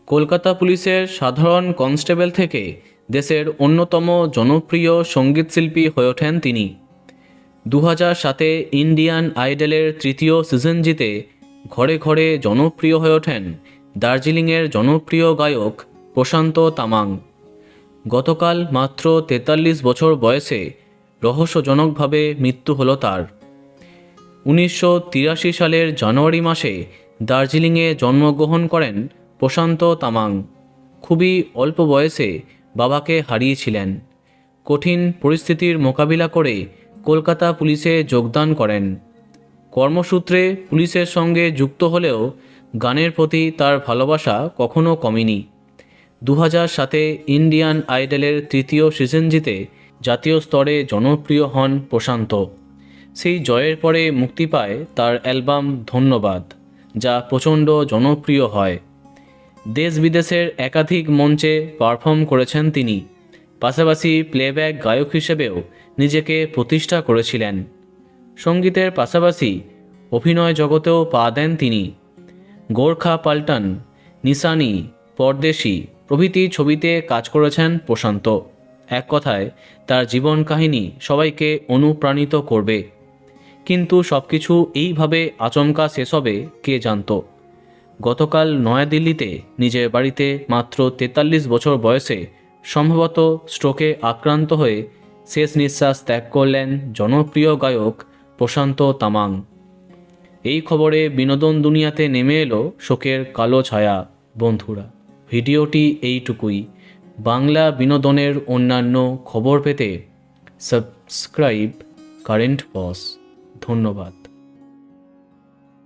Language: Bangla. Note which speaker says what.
Speaker 1: কলকাতা পুলিশের সাধারণ কনস্টেবল থেকে দেশের অন্যতম জনপ্রিয় সঙ্গীতশিল্পী হয়ে ওঠেন তিনি। 2007-এ ইন্ডিয়ান আইডলের তৃতীয় সিজন জিতে ঘরে ঘরে জনপ্রিয় হয়ে ওঠেন দার্জিলিংয়ের জনপ্রিয় গায়ক প্রশান্ত তামাং। গতকাল মাত্র 43 বছর বয়সে রহস্যজনকভাবে মৃত্যু হলো তার। 1983 সালের জানুয়ারি মাসে দার্জিলিংয়ে জন্মগ্রহণ করেন প্রশান্ত তামাং। খুবই অল্প বয়সে বাবাকে হারিয়েছিলেন। কঠিন পরিস্থিতির মোকাবিলা করে কলকাতা পুলিশে যোগদান করেন। কর্মসূত্রে পুলিশের সঙ্গে যুক্ত হলেও গানের প্রতি তার ভালোবাসা কখনো কমেনি। 2007-এ ইন্ডিয়ান আইডলের তৃতীয় সিজন জিতে জাতীয় স্তরে জনপ্রিয় হন প্রশান্ত। সেই জয়ের পরে মুক্তি পায় তার অ্যালবাম ধন্যবাদ, যা প্রচণ্ড জনপ্রিয় হয়। দেশ বিদেশের একাধিক মঞ্চে পারফর্ম করেছেন তিনি। পাশাপাশি প্লেব্যাক গায়ক হিসেবেও নিজেকে প্রতিষ্ঠা করেছিলেন। সঙ্গীতের পাশাপাশি অভিনয় জগতেও পা দেন তিনি। গোর্খা পাল্টান, নিশানি, পরদেশি প্রভৃতি ছবিতে কাজ করেছেন প্রশান্ত। এক কথায় তার জীবন কাহিনী সবাইকে অনুপ্রাণিত করবে। কিন্তু সবকিছু এইভাবে আচমকা শেষ হবে কে জানত। গতকাল নয়াদিল্লিতে নিজের বাড়িতে মাত্র 43 বছর বয়সে সম্ভবত স্ট্রোকে আক্রান্ত হয়ে শেষ নিঃশ্বাস ত্যাগ করলেন জনপ্রিয় গায়ক প্রশান্ত তামাং। এই খবরে বিনোদন দুনিয়াতে নেমে এলো শোকের কালো ছায়া। বন্ধুরা, ভিডিওটি এইটুকুই। বাংলা বিনোদনের অন্যান্য খবর পেতে সাবস্ক্রাইব কারেন্ট বস। ধন্যবাদ।